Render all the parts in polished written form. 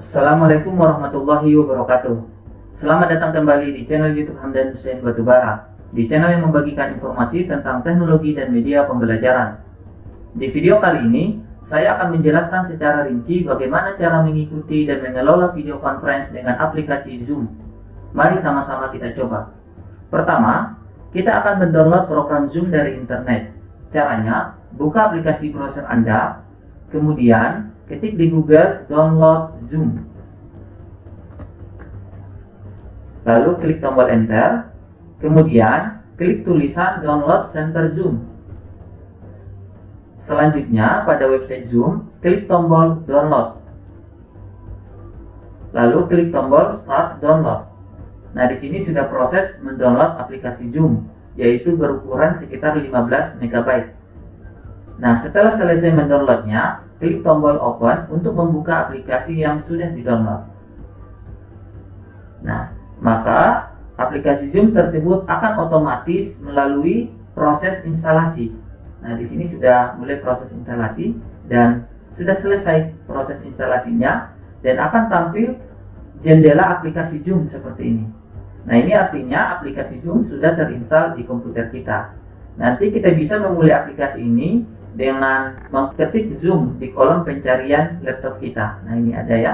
Assalamualaikum warahmatullahi wabarakatuh. Selamat datang kembali di channel YouTube Hamdan Hussein Batubara, di channel yang membagikan informasi tentang teknologi dan media pembelajaran. Di video kali ini, saya akan menjelaskan secara rinci bagaimana cara mengikuti dan mengelola video conference dengan aplikasi Zoom. Mari sama-sama kita coba. Pertama, kita akan mendownload program Zoom dari internet. Caranya, buka aplikasi browser Anda, kemudian ketik di Google download Zoom. Lalu klik tombol enter, kemudian klik tulisan download center Zoom. Selanjutnya pada website Zoom, klik tombol download. Lalu klik tombol start download. Nah, di sini sudah proses mendownload aplikasi Zoom, yaitu berukuran sekitar 15 MB. Nah, setelah selesai mendownloadnya, klik tombol open untuk membuka aplikasi yang sudah didownload. Nah, maka aplikasi Zoom tersebut akan otomatis melalui proses instalasi. Nah, di sini sudah mulai proses instalasi dan sudah selesai proses instalasinya dan akan tampil jendela aplikasi Zoom seperti ini. Nah, ini artinya aplikasi Zoom sudah terinstall di komputer kita. Nanti kita bisa memulai aplikasi ini dengan mengetik Zoom di kolom pencarian laptop kita. Nah, ini ada ya.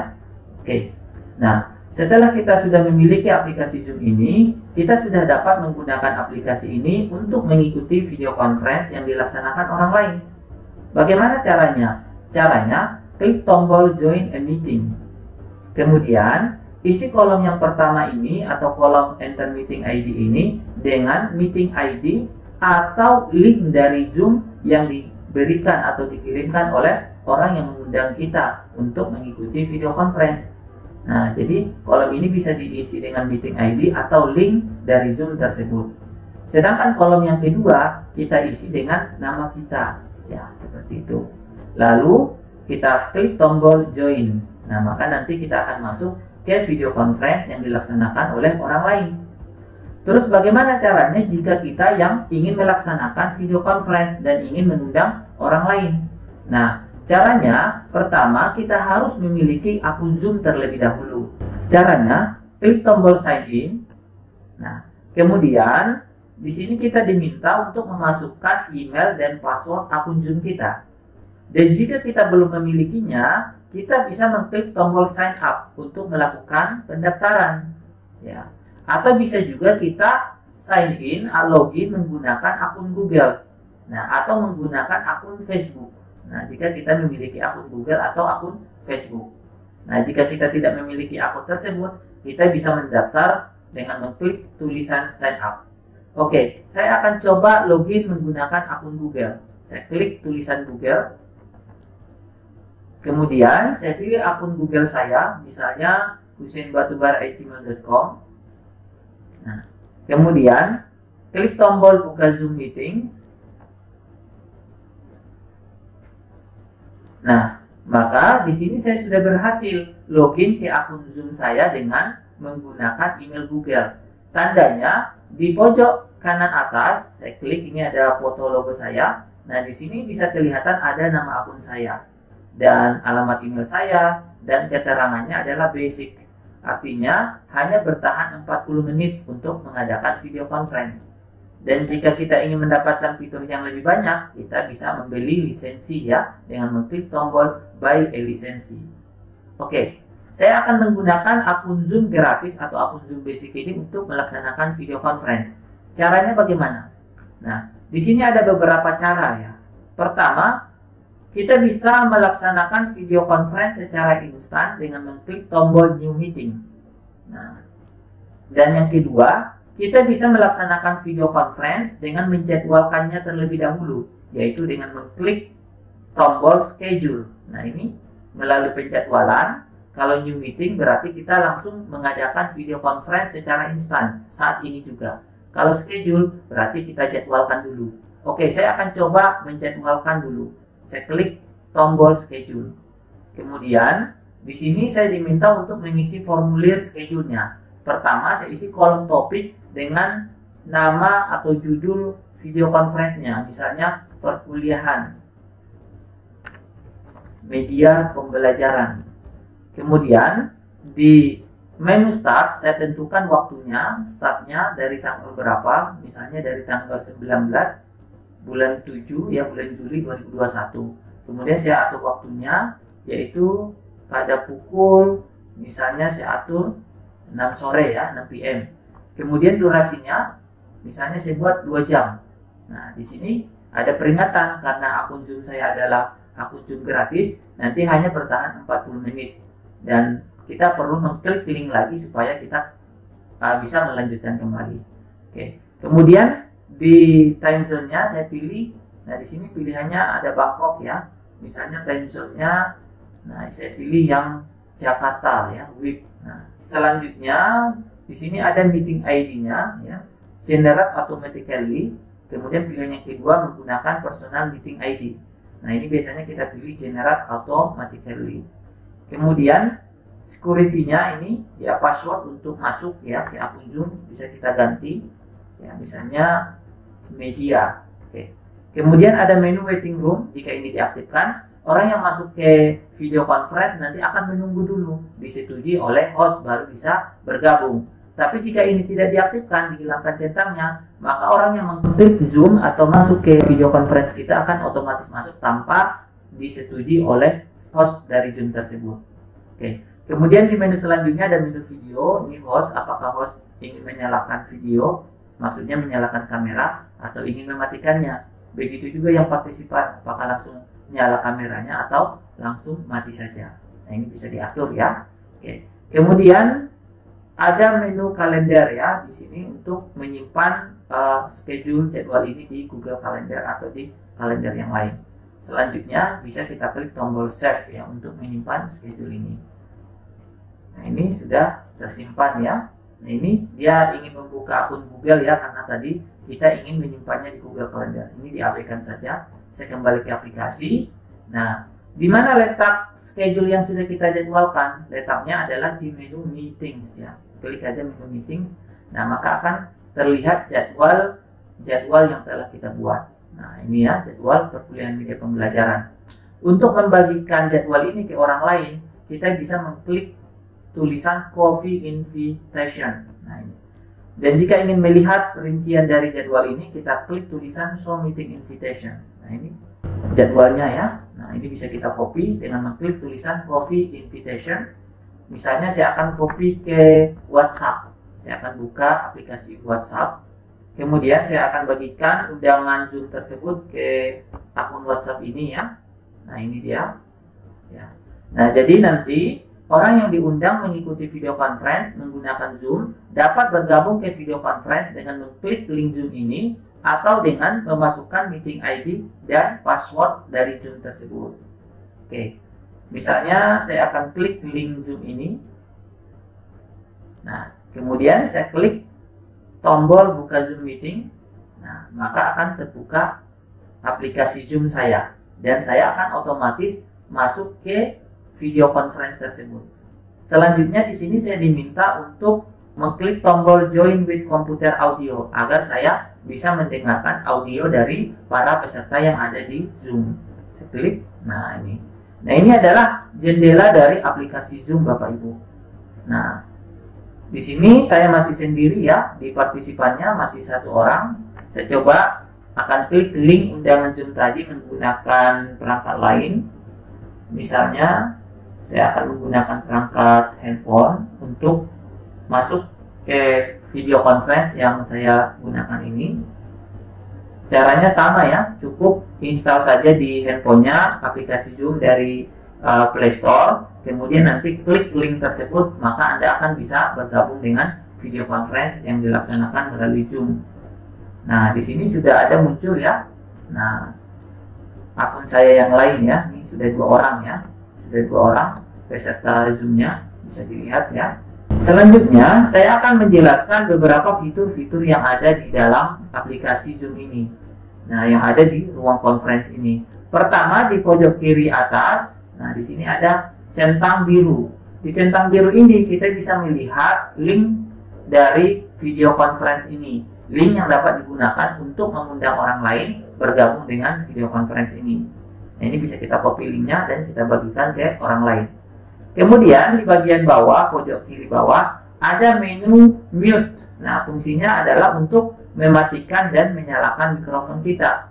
Oke. Nah, setelah kita sudah memiliki aplikasi Zoom ini, kita sudah dapat menggunakan aplikasi ini untuk mengikuti video conference yang dilaksanakan orang lain. Bagaimana caranya? Caranya, klik tombol join a meeting. Kemudian, isi kolom yang pertama ini atau kolom enter meeting ID ini dengan meeting ID atau link dari Zoom yang diberikan atau dikirimkan oleh orang yang mengundang kita untuk mengikuti video conference. Nah, jadi kolom ini bisa diisi dengan meeting ID atau link dari Zoom tersebut. Sedangkan kolom yang kedua kita isi dengan nama kita, ya seperti itu. Lalu kita klik tombol join. Nah, maka nanti kita akan masuk ke video conference yang dilaksanakan oleh orang lain. Terus bagaimana caranya jika kita yang ingin melaksanakan video conference dan ingin mengundang orang lain? Nah, caranya pertama kita harus memiliki akun Zoom terlebih dahulu. Caranya klik tombol sign in. Nah, kemudian di sini kita diminta untuk memasukkan email dan password akun Zoom kita. Dan jika kita belum memilikinya, kita bisa mengklik tombol sign up untuk melakukan pendaftaran. Ya. Atau bisa juga kita sign in, login menggunakan akun Google. Nah, atau menggunakan akun Facebook. Nah, jika kita memiliki akun Google atau akun Facebook. Nah, jika kita tidak memiliki akun tersebut, kita bisa mendaftar dengan mengklik tulisan sign up. Oke, saya akan coba login menggunakan akun Google. Saya klik tulisan Google. Kemudian saya pilih akun Google saya, misalnya husseinbatubara@gmail.com. Nah, kemudian klik tombol buka Zoom Meetings. Nah, maka di sini saya sudah berhasil login ke akun Zoom saya dengan menggunakan email Google. Tandanya di pojok kanan atas, saya klik, ini ada foto logo saya. Nah, di sini bisa kelihatan ada nama akun saya dan alamat email saya, dan keterangannya adalah basic. Artinya hanya bertahan 40 menit untuk mengadakan video conference. Dan jika kita ingin mendapatkan fitur yang lebih banyak, kita bisa membeli lisensi ya, dengan mengklik tombol buy a lisensi. Oke, saya akan menggunakan akun Zoom gratis atau akun Zoom basic ini untuk melaksanakan video conference. Caranya bagaimana? Nah, di sini ada beberapa cara ya. Pertama, kita bisa melaksanakan video conference secara instan dengan mengklik tombol new meeting. Nah, dan yang kedua, kita bisa melaksanakan video conference dengan menjadwalkannya terlebih dahulu, yaitu dengan mengklik tombol schedule. Nah, ini melalui penjadwalan. Kalau new meeting berarti kita langsung mengadakan video conference secara instan saat ini juga. Kalau schedule berarti kita jadwalkan dulu. Oke, saya akan coba menjadwalkan dulu. Saya klik tombol schedule. Kemudian di sini saya diminta untuk mengisi formulir schedule-nya. Pertama, saya isi kolom topik dengan nama atau judul video conference-nya, misalnya perkuliahan, media pembelajaran. Kemudian di menu start saya tentukan waktunya, startnya dari tanggal berapa, misalnya dari tanggal 19 bulan 7 ya, bulan Juli 2021. Kemudian saya atur waktunya yaitu pada pukul, misalnya saya atur 6 sore ya, 6 PM. Kemudian durasinya misalnya saya buat 2 jam. Nah, di sini ada peringatan karena akun Zoom saya adalah akun Zoom gratis, nanti hanya bertahan 40 menit. Dan kita perlu mengklik link lagi supaya kita bisa melanjutkan kembali. Oke. Kemudian di time zone-nya saya pilih. Nah, di sini pilihannya ada Bangkok ya. Misalnya time zone-nya, nah saya pilih yang Jakarta ya, WIB. Nah, selanjutnya di sini ada meeting ID-nya ya, generate automatically. Kemudian pilihan yang kedua menggunakan personal meeting ID. Nah, ini biasanya kita pilih generate automatically. Kemudian security-nya ini ya, password untuk masuk ya ke akun Zoom bisa kita ganti ya, misalnya media. Oke. Kemudian ada menu waiting room. Jika ini diaktifkan, orang yang masuk ke video conference nanti akan menunggu dulu disetujui oleh host baru bisa bergabung. Tapi jika ini tidak diaktifkan, dihilangkan centangnya, maka orang yang mengklik Zoom atau masuk ke video conference kita akan otomatis masuk tanpa disetujui oleh host dari Zoom tersebut. Oke. Kemudian di menu selanjutnya ada menu video. Ini host, apakah host ingin menyalakan video, maksudnya menyalakan kamera, atau ingin mematikannya. Begitu juga yang partisipan, apakah langsung nyala kameranya atau langsung mati saja. Nah, ini bisa diatur ya. Oke. Kemudian ada menu kalender ya di sini untuk menyimpan schedule jadwal ini di Google Calendar atau di kalender yang lain. Selanjutnya bisa kita klik tombol save ya untuk menyimpan schedule ini. Nah, ini sudah tersimpan ya. Nah, ini dia ingin membuka akun Google ya, karena tadi kita ingin menyimpannya di Google Calendar. Ini diabaikan saja. Saya kembali ke aplikasi. Nah, di mana letak schedule yang sudah kita jadwalkan? Letaknya adalah di menu meetings ya. Klik aja menu meetings. Nah, maka akan terlihat jadwal yang telah kita buat. Nah, ini ya jadwal perkuliahan media pembelajaran. Untuk membagikan jadwal ini ke orang lain, kita bisa mengklik tulisan coffee invitation. Nah, ini. Dan jika ingin melihat rincian dari jadwal ini, kita klik tulisan show meeting invitation. Nah, ini jadwalnya ya. Nah, ini bisa kita copy dengan mengklik tulisan coffee invitation. Misalnya saya akan copy ke WhatsApp. Saya akan buka aplikasi WhatsApp. Kemudian saya akan bagikan undangan Zoom tersebut ke akun WhatsApp ini ya. Nah, ini dia. Ya. Nah, jadi nanti orang yang diundang mengikuti video conference menggunakan Zoom dapat bergabung ke video conference dengan mengklik link Zoom ini atau dengan memasukkan meeting ID dan password dari Zoom tersebut. Oke, misalnya saya akan klik link Zoom ini. Nah, kemudian saya klik tombol buka Zoom meeting. Nah, maka akan terbuka aplikasi Zoom saya dan saya akan otomatis masuk ke video conference tersebut. Selanjutnya di sini saya diminta untuk mengklik tombol join with computer audio agar saya bisa mendengarkan audio dari para peserta yang ada di Zoom. Saya klik. Nah, ini. Nah, ini adalah jendela dari aplikasi Zoom Bapak Ibu. Nah, di sini saya masih sendiri ya, di partisipannya masih satu orang. Saya coba akan klik link undangan Zoom tadi menggunakan perangkat lain. Misalnya saya akan menggunakan perangkat handphone untuk masuk ke video conference yang saya gunakan ini. Caranya sama ya, cukup install saja di handphonenya aplikasi Zoom dari Play Store. Kemudian nanti klik link tersebut, maka Anda akan bisa bergabung dengan video conference yang dilaksanakan melalui Zoom. Nah, di sini sudah ada muncul ya. Nah, akun saya yang lain ya, ini sudah 2 orang ya. Sudah 2 orang peserta Zoom-nya, bisa dilihat ya. Selanjutnya, saya akan menjelaskan beberapa fitur-fitur yang ada di dalam aplikasi Zoom ini. Nah, yang ada di ruang conference ini. Pertama, di pojok kiri atas, nah di sini ada centang biru. Di centang biru ini kita bisa melihat link dari video conference ini. Link yang dapat digunakan untuk mengundang orang lain bergabung dengan video conference ini. Nah, ini bisa kita copy linknya dan kita bagikan ke orang lain. Kemudian di bagian bawah, pojok kiri bawah, ada menu mute. Nah, fungsinya adalah untuk mematikan dan menyalakan mikrofon kita.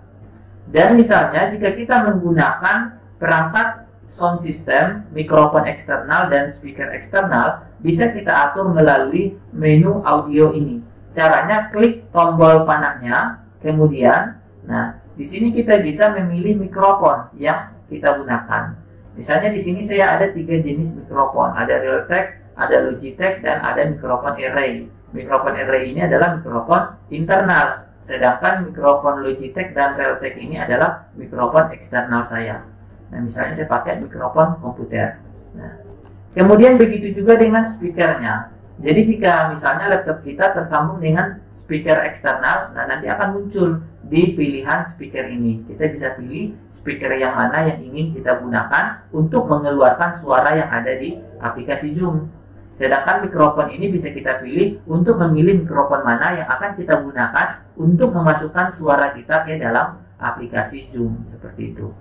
Dan misalnya jika kita menggunakan perangkat sound system, mikrofon eksternal dan speaker eksternal, bisa kita atur melalui menu audio ini. Caranya klik tombol panahnya, kemudian, nah di sini kita bisa memilih mikrofon yang kita gunakan. Misalnya di sini saya ada 3 jenis mikrofon, ada Realtek, ada Logitech, dan ada mikrofon array. Mikrofon array ini adalah mikrofon internal, sedangkan mikrofon Logitech dan Realtek ini adalah mikrofon eksternal saya. Nah, misalnya saya pakai mikrofon komputer. Nah, kemudian begitu juga dengan speakernya. Jadi jika misalnya laptop kita tersambung dengan speaker eksternal, nah nanti akan muncul di pilihan speaker ini. Kita bisa pilih speaker yang mana yang ingin kita gunakan untuk mengeluarkan suara yang ada di aplikasi Zoom. Sedangkan mikrofon ini bisa kita pilih untuk memilih mikrofon mana yang akan kita gunakan untuk memasukkan suara kita ke dalam aplikasi Zoom, seperti itu.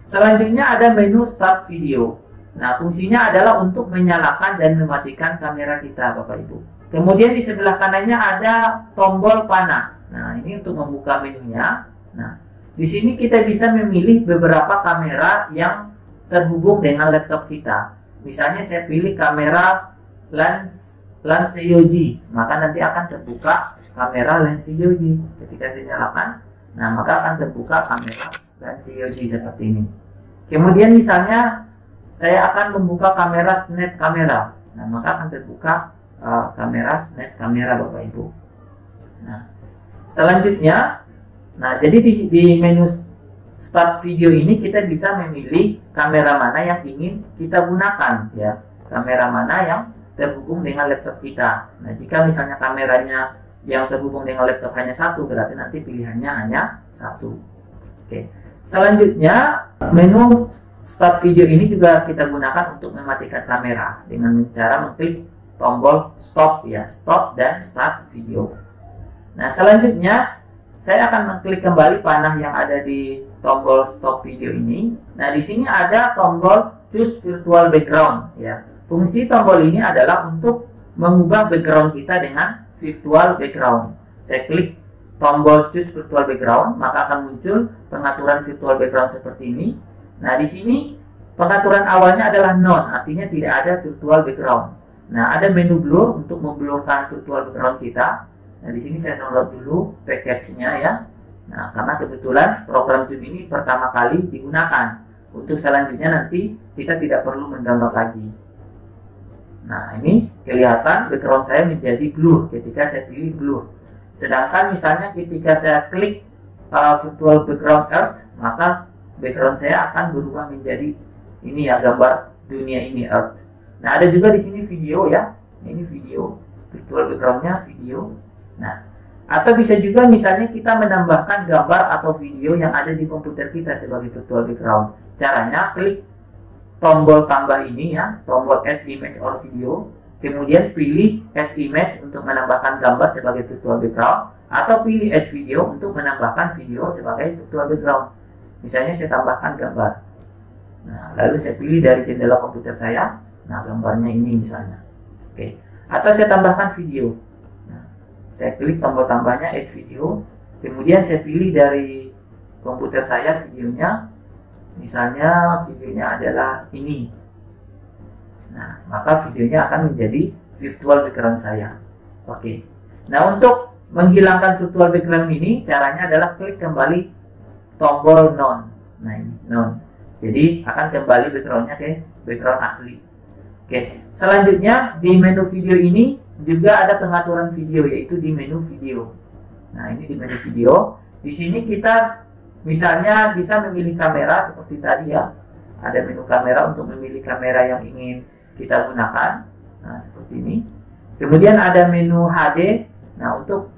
Selanjutnya ada menu Start Video. Nah, fungsinya adalah untuk menyalakan dan mematikan kamera kita, Bapak Ibu. Kemudian di sebelah kanannya ada tombol panah. Nah, ini untuk membuka menunya. Nah, di sini kita bisa memilih beberapa kamera yang terhubung dengan laptop kita. Misalnya saya pilih kamera Lanseyoji, maka nanti akan terbuka kamera Lanseyoji. Ketika saya nyalakan, nah maka akan terbuka kamera Lanseyoji seperti ini. Kemudian misalnya saya akan membuka kamera Snap Kamera, nah maka akan terbuka kamera Snap Kamera, Bapak Ibu. Nah, selanjutnya, nah jadi di menu Start Video ini kita bisa memilih kamera mana yang ingin kita gunakan, ya, kamera mana yang terhubung dengan laptop kita. Nah, jika misalnya kameranya yang terhubung dengan laptop hanya satu, berarti nanti pilihannya hanya satu. Oke. Selanjutnya, menu Start Video ini juga kita gunakan untuk mematikan kamera dengan cara mengklik tombol stop, ya, stop dan start video. Nah, selanjutnya saya akan mengklik kembali panah yang ada di tombol stop video ini. Nah, di sini ada tombol choose virtual background, ya. Fungsi tombol ini adalah untuk mengubah background kita dengan virtual background. Saya klik tombol choose virtual background, maka akan muncul pengaturan virtual background seperti ini. Nah, di sini pengaturan awalnya adalah none, artinya tidak ada virtual background. Nah, ada menu blur untuk memblurkan virtual background kita. Nah, di sini saya download dulu package-nya, ya. Nah, karena kebetulan program Zoom ini pertama kali digunakan. Untuk selanjutnya nanti kita tidak perlu mendownload lagi. Nah, ini kelihatan background saya menjadi blur ketika saya pilih blur. Sedangkan misalnya ketika saya klik virtual background earth, maka background saya akan berubah menjadi ini, ya, gambar dunia ini, earth. Nah, ada juga di sini video, ya. Ini video, virtual backgroundnya video. Nah, atau bisa juga misalnya kita menambahkan gambar atau video yang ada di komputer kita sebagai virtual background. Caranya klik tombol tambah ini, ya, tombol add image or video. Kemudian pilih add image untuk menambahkan gambar sebagai virtual background, atau pilih add video untuk menambahkan video sebagai virtual background. Misalnya saya tambahkan gambar. Nah, lalu saya pilih dari jendela komputer saya. Nah, gambarnya ini misalnya. Oke. Atau saya tambahkan video. Nah, saya klik tombol tambahnya add video. Kemudian saya pilih dari komputer saya videonya. Misalnya videonya adalah ini. Nah, maka videonya akan menjadi virtual background saya. Oke. Nah, untuk menghilangkan virtual background ini, caranya adalah klik kembali tombol none. Nah, ini none. Jadi akan kembali backgroundnya ke background asli. Oke. Selanjutnya di menu video ini juga ada pengaturan video, yaitu di menu video. Nah, ini di menu video. Di sini kita misalnya bisa memilih kamera seperti tadi, ya. Ada menu kamera untuk memilih kamera yang ingin kita gunakan. Nah, seperti ini. Kemudian ada menu HD. Nah, untuk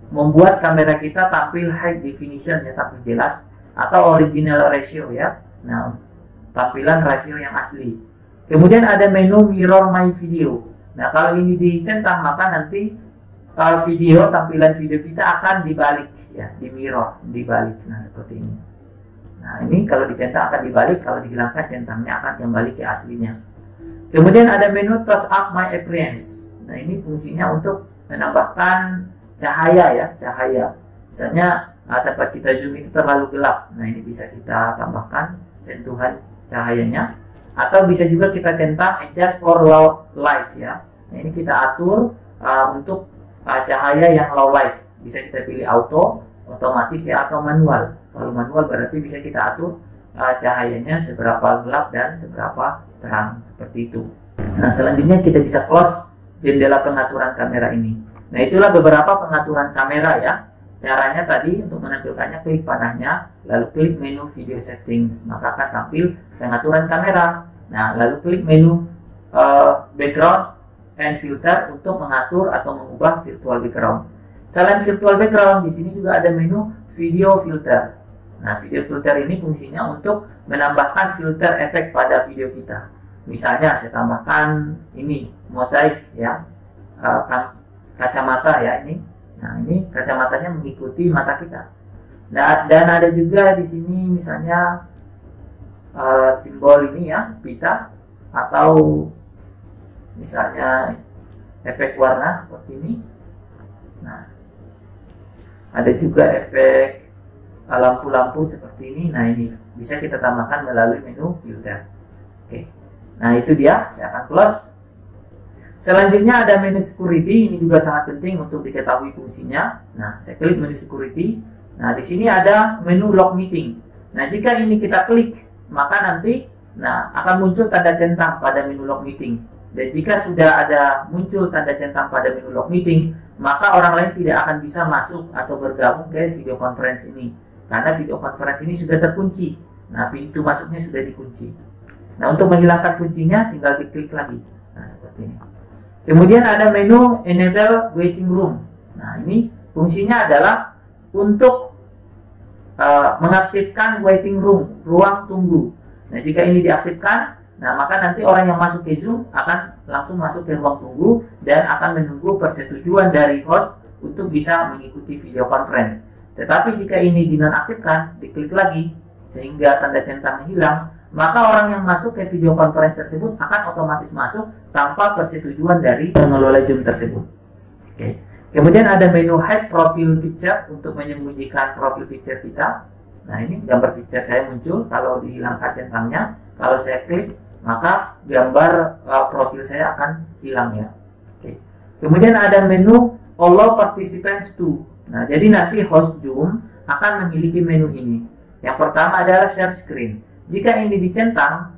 membuat kamera kita tampil high definition, ya, tampil jelas, atau original ratio, ya. Nah, tampilan rasio yang asli. Kemudian ada menu mirror my video. Nah, kalau ini dicentang, maka nanti video, tampilan video kita akan dibalik, ya, di mirror, dibalik. Nah, seperti ini. Nah, ini kalau dicentang akan dibalik, kalau dihilangkan centangnya akan kembali ke aslinya. Kemudian ada menu touch up my appearance. Nah, ini fungsinya untuk menambahkan cahaya ya, cahaya. Misalnya tempat kita zoom itu terlalu gelap. Nah, ini bisa kita tambahkan sentuhan cahayanya. Atau bisa juga kita centang adjust for low light ya. Nah, ini kita atur untuk cahaya yang low light. Bisa kita pilih auto, otomatis ya, atau manual. Kalau manual berarti bisa kita atur cahayanya seberapa gelap dan seberapa terang, seperti itu. Nah, selanjutnya kita bisa close jendela pengaturan kamera ini. Nah, itulah beberapa pengaturan kamera ya. Caranya tadi untuk menampilkannya, klik panahnya, lalu klik menu video settings, maka akan tampil pengaturan kamera. Nah, lalu klik menu background and filter untuk mengatur atau mengubah virtual background. Selain virtual background, di sini juga ada menu video filter. Nah, video filter ini fungsinya untuk menambahkan filter efek pada video kita. Misalnya saya tambahkan ini mosaik ya, kacamata ya ini. Nah, ini kacamatanya mengikuti mata kita. Nah, dan ada juga di sini misalnya simbol ini ya, pita, atau misalnya efek warna seperti ini. Nah, ada juga efek lampu-lampu seperti ini. Nah, ini bisa kita tambahkan melalui menu filter. Oke. Nah, itu dia, saya akan close. Selanjutnya ada menu security, ini juga sangat penting untuk diketahui fungsinya. Nah, saya klik menu security. Nah, di sini ada menu log meeting. Nah, jika ini kita klik, maka nanti akan muncul tanda centang pada menu log meeting. Dan jika sudah ada muncul tanda centang pada menu log meeting, maka orang lain tidak akan bisa masuk atau bergabung ke video conference ini. Karena video conference ini sudah terkunci. Nah, pintu masuknya sudah dikunci. Nah, untuk menghilangkan kuncinya tinggal diklik lagi. Nah, seperti ini. Kemudian ada menu enable waiting room. Nah, ini fungsinya adalah untuk mengaktifkan waiting room, ruang tunggu. Nah, jika ini diaktifkan, maka nanti orang yang masuk ke Zoom akan langsung masuk ke ruang tunggu dan akan menunggu persetujuan dari host untuk bisa mengikuti video conference. Tetapi jika ini dinonaktifkan, diklik lagi sehingga tanda centangnya hilang, maka orang yang masuk ke video conference tersebut akan otomatis masuk tanpa persetujuan dari pengelola Zoom tersebut. Oke. Kemudian ada menu hide profile picture untuk menyembunyikan profil picture kita. Nah, ini gambar picture saya muncul kalau dihilangkan centangnya. Kalau saya klik, maka gambar profil saya akan hilang ya. Oke. Kemudian ada menu allow participants to. Nah, jadi nanti host Zoom akan memiliki menu ini. Yang pertama adalah share screen. Jika ini dicentang,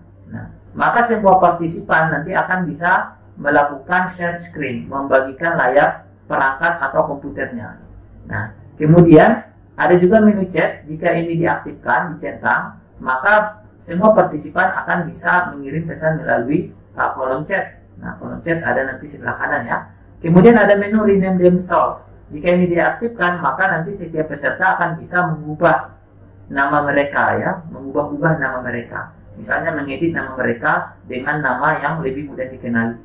maka semua partisipan nanti akan bisa melakukan share screen, membagikan layar perangkat atau komputernya. Nah, kemudian ada juga menu chat. Jika ini diaktifkan, dicentang, maka semua partisipan akan bisa mengirim pesan melalui kolom chat. Nah, kolom chat ada nanti sebelah kanan ya. Kemudian ada menu rename themselves. Jika ini diaktifkan, maka nanti setiap peserta akan bisa mengubah nama mereka ya, mengubah-ubah nama mereka. Misalnya mengedit nama mereka dengan nama yang lebih mudah dikenali.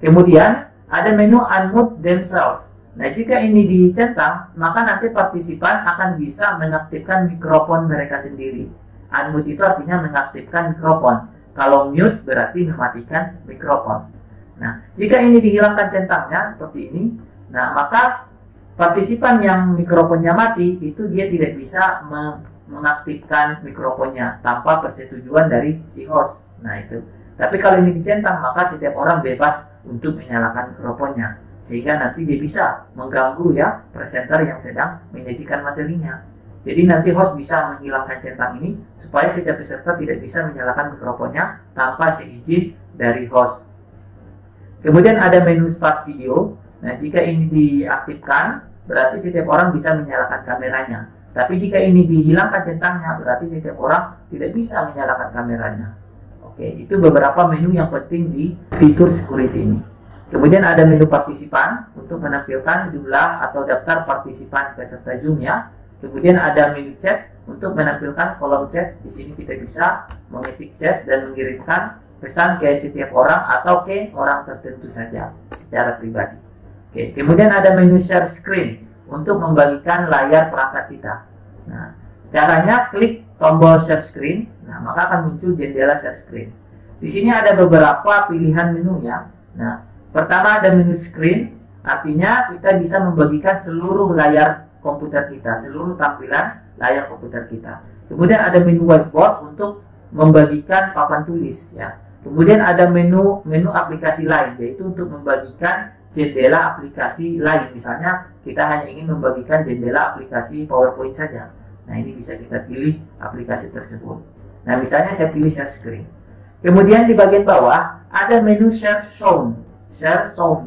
Kemudian ada menu unmute themselves. Nah, jika ini dicentang, maka nanti partisipan akan bisa mengaktifkan mikrofon mereka sendiri. Unmute itu artinya mengaktifkan mikrofon. Kalau mute berarti mematikan mikrofon. Nah, jika ini dihilangkan centangnya seperti ini, maka partisipan yang mikrofonnya mati itu dia tidak bisa mengaktifkan mikrofonnya tanpa persetujuan dari si host. Nah, itu. Tapi kalau ini dicentang, maka setiap orang bebas untuk menyalakan mikrofonnya, sehingga nanti dia bisa mengganggu ya presenter yang sedang menyajikan materinya. Jadi nanti host bisa menghilangkan centang ini supaya setiap peserta tidak bisa menyalakan mikrofonnya tanpa seizin dari host. Kemudian ada menu start video. Nah, jika ini diaktifkan, berarti setiap orang bisa menyalakan kameranya. Tapi jika ini dihilangkan centangnya, berarti setiap orang tidak bisa menyalakan kameranya. Oke, itu beberapa menu yang penting di fitur security ini. Kemudian ada menu partisipan untuk menampilkan jumlah atau daftar partisipan peserta Zoom ya. Kemudian ada menu chat untuk menampilkan kolom chat. Di sini kita bisa mengetik chat dan mengirimkan pesan ke setiap orang atau ke orang tertentu saja secara pribadi. Oke, kemudian ada menu share screen untuk membagikan layar perangkat kita. Nah, caranya klik tombol share screen, maka akan muncul jendela share screen. Di sini ada beberapa pilihan menu ya. Nah, pertama ada menu screen, artinya kita bisa membagikan seluruh layar komputer kita, seluruh tampilan layar komputer kita. Kemudian ada menu whiteboard untuk membagikan papan tulis ya. Kemudian ada menu aplikasi lain, yaitu untuk membagikan jendela aplikasi lain. Misalnya kita hanya ingin membagikan jendela aplikasi PowerPoint saja. Nah, ini bisa kita pilih aplikasi tersebut. Nah, misalnya saya pilih share screen. Kemudian di bagian bawah ada menu share sound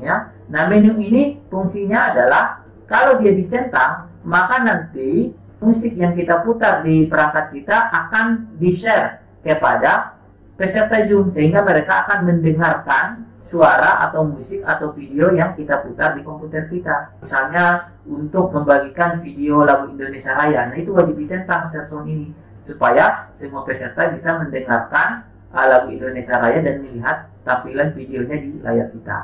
ya. Nah, menu ini fungsinya adalah kalau dia dicentang, maka nanti musik yang kita putar di perangkat kita akan di-share kepada peserta Zoom, sehingga mereka akan mendengarkan suara atau musik atau video yang kita putar di komputer kita. Misalnya untuk membagikan video lagu Indonesia Raya, nah itu wajib dicentang share sound ini supaya semua peserta bisa mendengarkan lagu Indonesia Raya dan melihat tampilan videonya di layar kita.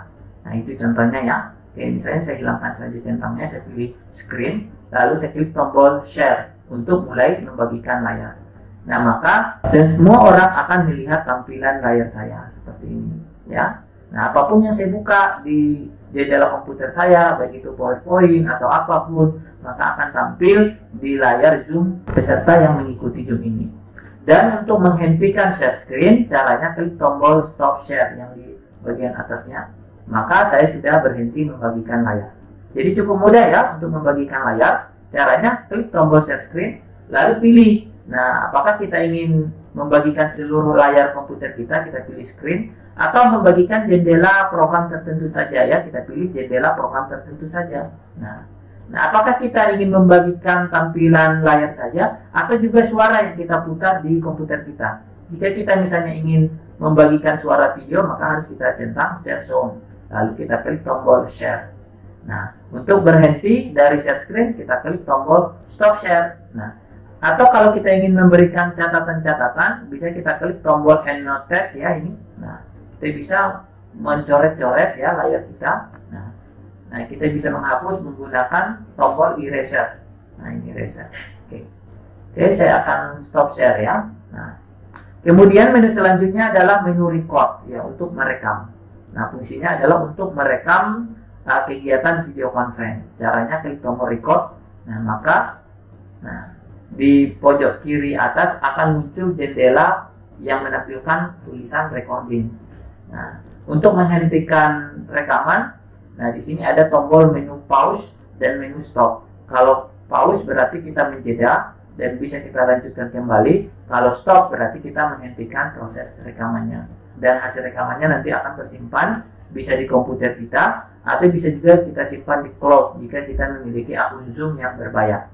Nah, itu contohnya ya. Oke, misalnya saya hilangkan saja centangnya, saya pilih screen, lalu saya klik tombol share untuk mulai membagikan layar. Nah, maka semua orang akan melihat tampilan layar saya seperti ini ya. Nah, apapun yang saya buka di jendela komputer saya, baik itu PowerPoint atau apapun, maka akan tampil di layar Zoom peserta yang mengikuti Zoom ini. Dan untuk menghentikan share screen, caranya klik tombol stop share yang di bagian atasnya. Maka saya sudah berhenti membagikan layar. Jadi cukup mudah ya untuk membagikan layar. Caranya klik tombol share screen, lalu pilih. Nah, apakah kita ingin membagikan seluruh layar komputer kita pilih screen, atau membagikan jendela program tertentu saja ya, kita pilih jendela program tertentu saja. Nah, apakah kita ingin membagikan tampilan layar saja atau juga suara yang kita putar di komputer kita? Jika kita misalnya ingin membagikan suara video, maka harus kita centang share sound, lalu kita klik tombol share. Nah, untuk berhenti dari share screen, kita klik tombol stop share. Nah, atau kalau kita ingin memberikan catatan-catatan, bisa kita klik tombol annotate ya ini. Nah, kita bisa mencoret-coret ya layar kita. Nah, kita bisa menghapus menggunakan tombol eraser. Nah, ini eraser. Oke, saya akan stop share ya. Nah, kemudian menu selanjutnya adalah menu record ya, untuk merekam. Nah, fungsinya adalah untuk merekam kegiatan video conference. Caranya klik tombol record. Nah, maka di pojok kiri atas akan muncul jendela yang menampilkan tulisan recording. Nah, untuk menghentikan rekaman, nah di sini ada tombol menu pause dan menu stop. Kalau pause berarti kita menjeda dan bisa kita lanjutkan kembali. Kalau stop berarti kita menghentikan proses rekamannya. Dan hasil rekamannya nanti akan tersimpan bisa di komputer kita, atau bisa juga kita simpan di cloud jika kita memiliki akun Zoom yang berbayar.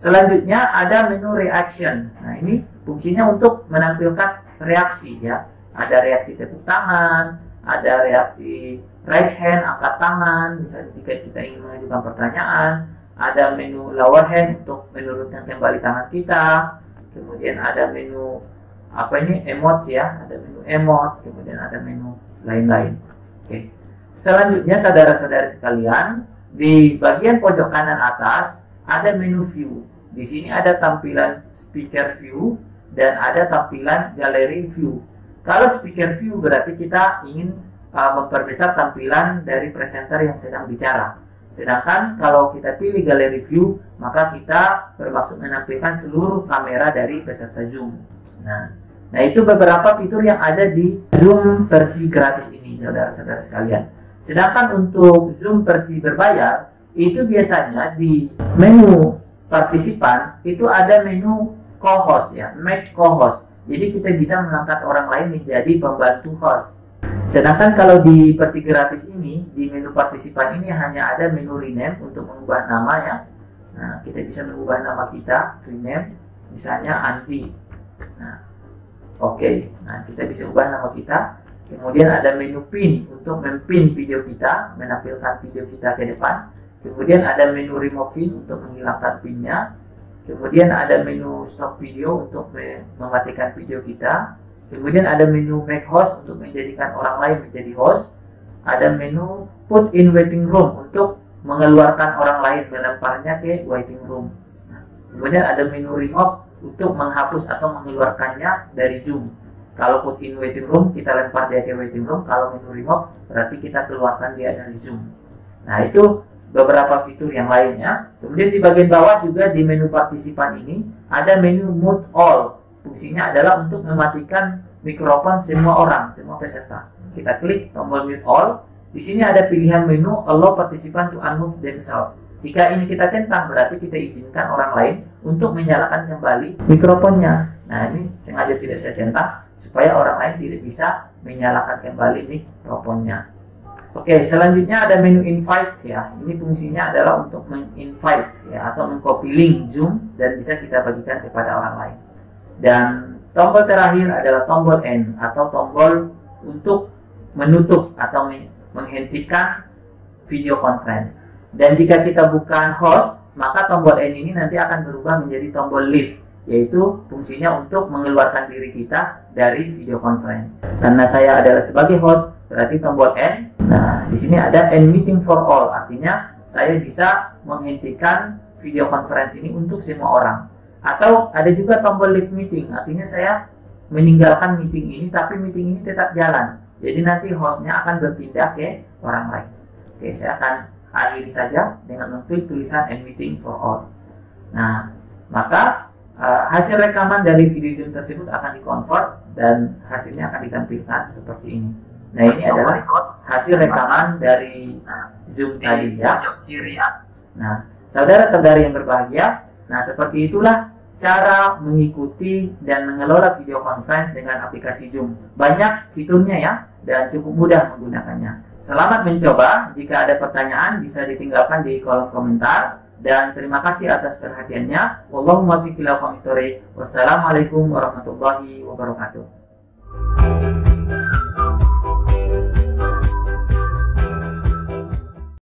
Selanjutnya ada menu reaction. Nah, ini fungsinya untuk menampilkan reaksi ya. Ada reaksi tepuk tangan, ada reaksi raise hand, angkat tangan, misalnya jika kita ingin mengajukan pertanyaan. Ada menu lower hand untuk menurunkan kembali tangan kita. Kemudian ada menu emote ya, ada menu emote, kemudian ada menu lain-lain. Oke. Selanjutnya saudara-saudari sekalian, di bagian pojok kanan atas ada menu view. Di sini ada tampilan speaker view dan ada tampilan gallery view. Kalau speaker view berarti kita ingin memperbesar tampilan dari presenter yang sedang bicara. Sedangkan kalau kita pilih gallery view, maka kita bermaksud menampilkan seluruh kamera dari peserta Zoom. Nah, itu beberapa fitur yang ada di Zoom versi gratis ini, saudara-saudara sekalian. Sedangkan untuk Zoom versi berbayar, itu biasanya di menu partisipan itu ada menu co-host ya, make co-host. Jadi kita bisa mengangkat orang lain menjadi pembantu host. Sedangkan kalau di versi gratis ini, di menu partisipan ini hanya ada menu rename untuk mengubah nama ya. Nah, kita bisa mengubah nama kita, rename, misalnya Andi. Nah, oke. Nah, kita bisa ubah nama kita. Kemudian ada menu pin untuk mempin video kita, menampilkan video kita ke depan. Kemudian ada menu remove pin untuk menghilangkan pinnya. Kemudian ada menu stop video untuk mematikan video kita. Kemudian ada menu make host untuk menjadikan orang lain menjadi host. Ada menu put in waiting room untuk mengeluarkan orang lain, melemparnya ke waiting room. Kemudian ada menu remove untuk menghapus atau mengeluarkannya dari Zoom. Kalau put in waiting room, kita lempar dia ke waiting room. Kalau menu remote, berarti kita keluarkan dia dari Zoom. Nah, itu beberapa fitur yang lainnya. Kemudian di bagian bawah juga di menu partisipan ini ada menu mute all. Fungsinya adalah untuk mematikan mikrofon semua orang, semua peserta. Kita klik tombol mute all. Di sini ada pilihan menu allow participant to unmute themselves. Jika ini kita centang, berarti kita izinkan orang lain untuk menyalakan kembali mikrofonnya. Nah, ini sengaja tidak saya centang supaya orang lain tidak bisa menyalakan kembali mikrofonnya. Oke, selanjutnya ada menu invite ya. Ini fungsinya adalah untuk menginvite ya, atau mengcopy link Zoom dan bisa kita bagikan kepada orang lain. Dan tombol terakhir adalah tombol end atau tombol untuk menutup atau menghentikan video conference. Dan jika kita bukan host, maka tombol N ini nanti akan berubah menjadi tombol leave, yaitu fungsinya untuk mengeluarkan diri kita dari video conference. Karena saya adalah sebagai host, berarti tombol N. Nah, di sini ada End Meeting for All, artinya saya bisa menghentikan video conference ini untuk semua orang. Atau ada juga tombol leave meeting, artinya saya meninggalkan meeting ini, tapi meeting ini tetap jalan. Jadi nanti hostnya akan berpindah ke orang lain. Oke, saya akan akhiri saja dengan mengklik tulisan End Meeting for All. Nah, maka hasil rekaman dari video Zoom tersebut akan dikonvert dan hasilnya akan ditampilkan seperti ini. Nah, ini adalah hasil rekaman dari Zoom tadi ya. Nah, saudara-saudari yang berbahagia, nah seperti itulah cara mengikuti dan mengelola video conference dengan aplikasi Zoom. Banyak fiturnya ya, dan cukup mudah menggunakannya. Selamat mencoba. Jika ada pertanyaan bisa ditinggalkan di kolom komentar. Dan terima kasih atas perhatiannya. Wallahumma fiqh ila qomit thoriq. Wassalamualaikum warahmatullahi wabarakatuh.